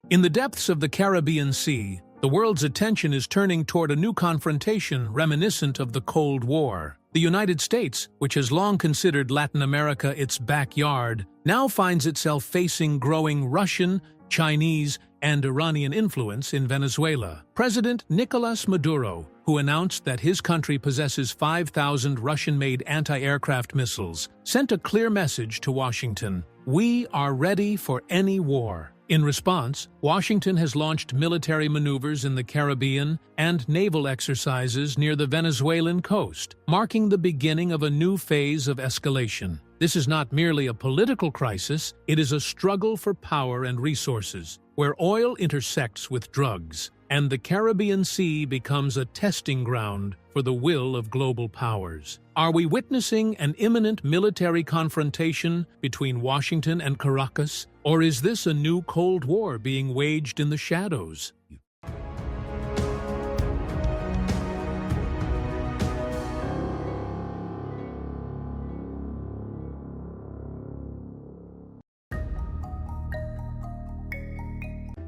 In the depths of the Caribbean Sea, the world's attention is turning toward a new confrontation reminiscent of the Cold War. The United States, which has long considered Latin America its backyard, now finds itself facing growing Russian, Chinese, and Iranian influence in Venezuela. President Nicolas Maduro, who announced that his country possesses 5,000 Russian-made anti-aircraft missiles, sent a clear message to Washington: "We are ready for any war." In response, Washington has launched military maneuvers in the Caribbean and naval exercises near the Venezuelan coast, marking the beginning of a new phase of escalation. This is not merely a political crisis, it is a struggle for power and resources, where oil intersects with drugs, and the Caribbean Sea becomes a testing ground for the will of global powers. Are we witnessing an imminent military confrontation between Washington and Caracas, or is this a new Cold War being waged in the shadows?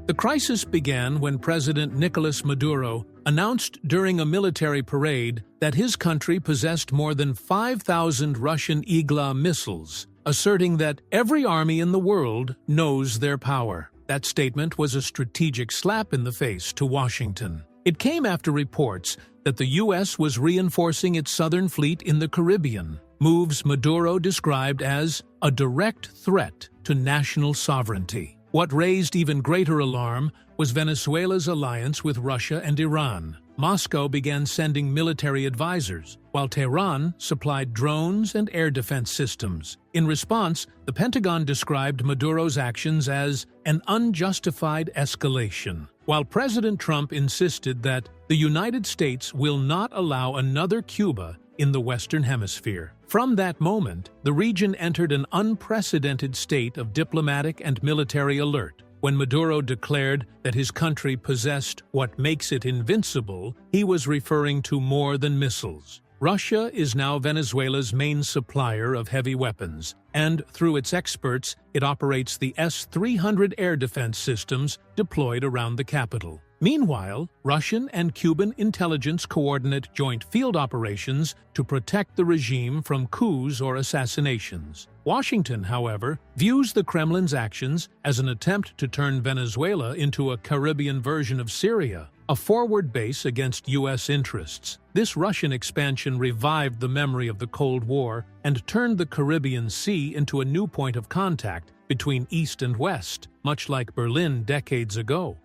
The crisis began when President Nicolas Maduro announced during a military parade that his country possessed more than 5,000 Russian Igla missiles, asserting that every army in the world knows their power. That statement was a strategic slap in the face to Washington. It came after reports that the U.S. was reinforcing its southern fleet in the Caribbean, moves Maduro described as a direct threat to national sovereignty. What raised even greater alarm was Venezuela's alliance with Russia and Iran. Moscow began sending military advisors, while Tehran supplied drones and air defense systems. In response, the Pentagon described Maduro's actions as an unjustified escalation, while President Trump insisted that the United States will not allow another Cuba in the Western Hemisphere. From that moment, the region entered an unprecedented state of diplomatic and military alert. When Maduro declared that his country possessed what makes it invincible, he was referring to more than missiles. Russia is now Venezuela's main supplier of heavy weapons, and through its experts, it operates the S-300 air defense systems deployed around the capital. Meanwhile, Russian and Cuban intelligence coordinate joint field operations to protect the regime from coups or assassinations. Washington, however, views the Kremlin's actions as an attempt to turn Venezuela into a Caribbean version of Syria, a forward base against U.S. interests. This Russian expansion revived the memory of the Cold War and turned the Caribbean Sea into a new point of contact between East and West, much like Berlin decades ago.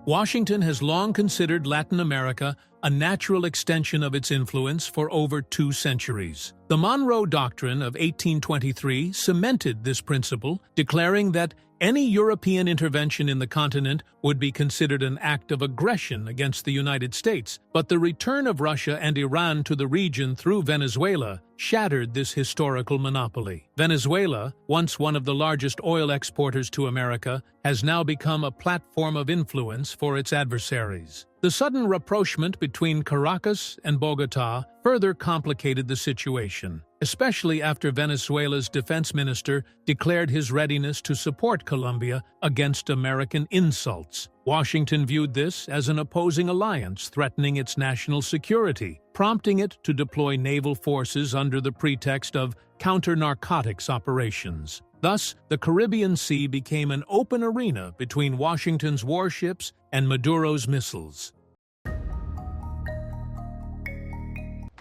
Washington has long considered Latin America a natural extension of its influence for over 2 centuries. The Monroe Doctrine of 1823 cemented this principle, declaring that any European intervention in the continent would be considered an act of aggression against the United States. But the return of Russia and Iran to the region through Venezuela shattered this historical monopoly. Venezuela, once one of the largest oil exporters to America, has now become a platform of influence for its adversaries. The sudden rapprochement between Caracas and Bogotá further complicated the situation, especially after Venezuela's defense minister declared his readiness to support Colombia against American insults. Washington viewed this as an opposing alliance threatening its national security, prompting it to deploy naval forces under the pretext of counter-narcotics operations. Thus, the Caribbean Sea became an open arena between Washington's warships and Maduro's missiles.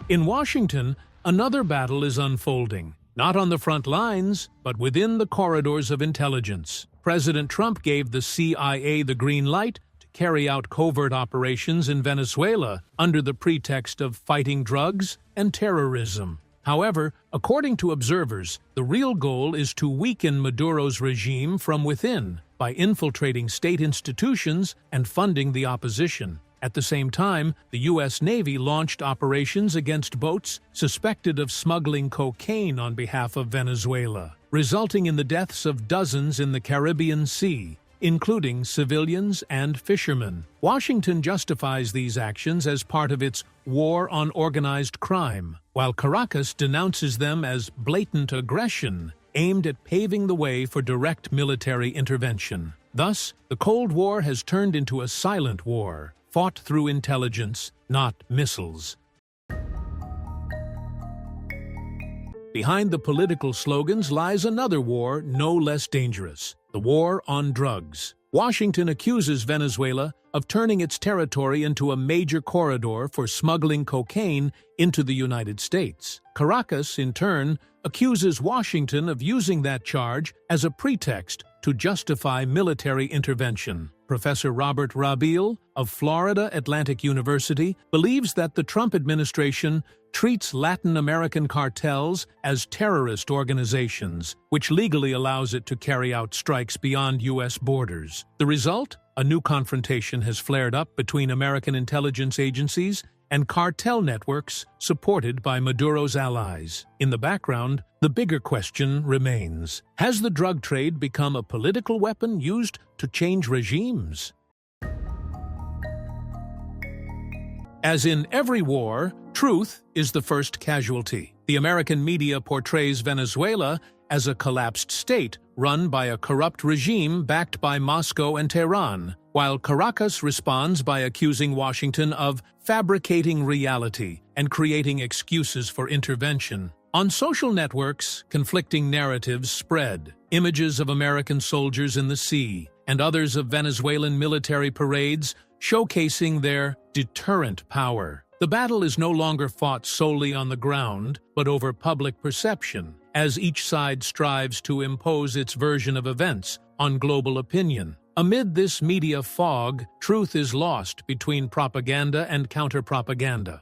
In Washington, another battle is unfolding, not on the front lines, but within the corridors of intelligence. President Trump gave the CIA the green light to carry out covert operations in Venezuela under the pretext of fighting drugs and terrorism. However, according to observers, the real goal is to weaken Maduro's regime from within by infiltrating state institutions and funding the opposition. At the same time, the U.S. Navy launched operations against boats suspected of smuggling cocaine on behalf of Venezuela, resulting in the deaths of dozens in the Caribbean Sea, including civilians and fishermen. Washington justifies these actions as part of its war on organized crime, while Caracas denounces them as blatant aggression aimed at paving the way for direct military intervention. Thus, the Cold War has turned into a silent war, fought through intelligence, not missiles. Behind the political slogans lies another war no less dangerous, the war on drugs. Washington accuses Venezuela of turning its territory into a major corridor for smuggling cocaine into the United States. Caracas, in turn, accuses Washington of using that charge as a pretext to justify military intervention. Professor Robert Rabil of Florida Atlantic University believes that the Trump administration treats Latin American cartels as terrorist organizations, which legally allows it to carry out strikes beyond U.S. borders. The result? A new confrontation has flared up between American intelligence agencies and cartel networks supported by Maduro's allies. In the background, the bigger question remains: has the drug trade become a political weapon used to change regimes? As in every war, truth is the first casualty. The American media portrays Venezuela as a collapsed state run by a corrupt regime backed by Moscow and Tehran, while Caracas responds by accusing Washington of fabricating reality and creating excuses for intervention. On social networks, conflicting narratives spread. Images of American soldiers in the sea and others of Venezuelan military parades showcasing their deterrent power. The battle is no longer fought solely on the ground, but over public perception, as each side strives to impose its version of events on global opinion. Amid this media fog, truth is lost between propaganda and counter-propaganda.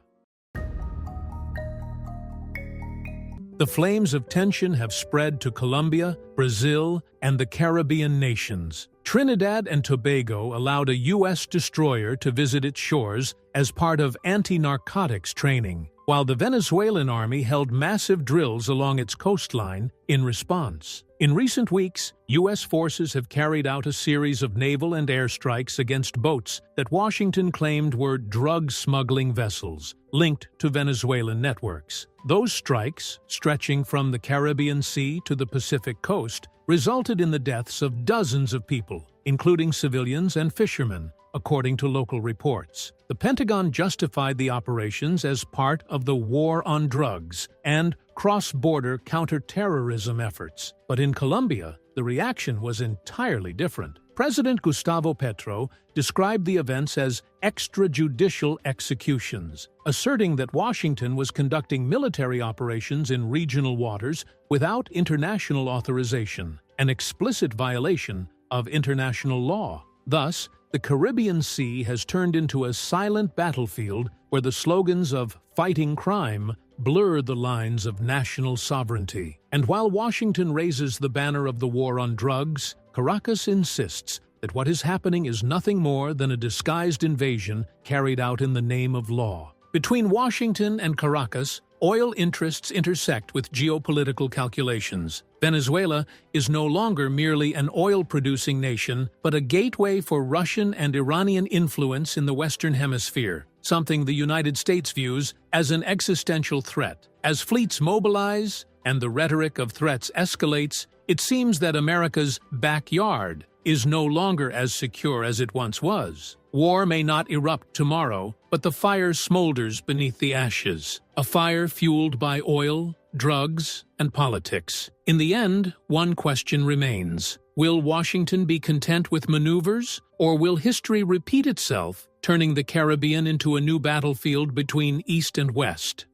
The flames of tension have spread to Colombia, Brazil, and the Caribbean nations. Trinidad and Tobago allowed a U.S. destroyer to visit its shores as part of anti-narcotics training, while the Venezuelan army held massive drills along its coastline in response. In recent weeks, U.S. forces have carried out a series of naval and airstrikes against boats that Washington claimed were drug-smuggling vessels linked to Venezuelan networks. Those strikes, stretching from the Caribbean Sea to the Pacific coast, resulted in the deaths of dozens of people, including civilians and fishermen, according to local reports. The Pentagon justified the operations as part of the war on drugs and cross-border counter-terrorism efforts. But in Colombia, the reaction was entirely different. President Gustavo Petro described the events as extrajudicial executions, asserting that Washington was conducting military operations in regional waters without international authorization, an explicit violation of international law. Thus, the Caribbean Sea has turned into a silent battlefield where the slogans of fighting crime blur the lines of national sovereignty. And while Washington raises the banner of the war on drugs, Caracas insists that what is happening is nothing more than a disguised invasion carried out in the name of law. Between Washington and Caracas, oil interests intersect with geopolitical calculations. Venezuela is no longer merely an oil-producing nation, but a gateway for Russian and Iranian influence in the Western Hemisphere, something the United States views as an existential threat. As fleets mobilize and the rhetoric of threats escalates, it seems that America's backyard is no longer as secure as it once was. War may not erupt tomorrow, but the fire smolders beneath the ashes, a fire fueled by oil, drugs, and politics. In the end, one question remains: will Washington be content with maneuvers, or will history repeat itself, turning the Caribbean into a new battlefield between East and West?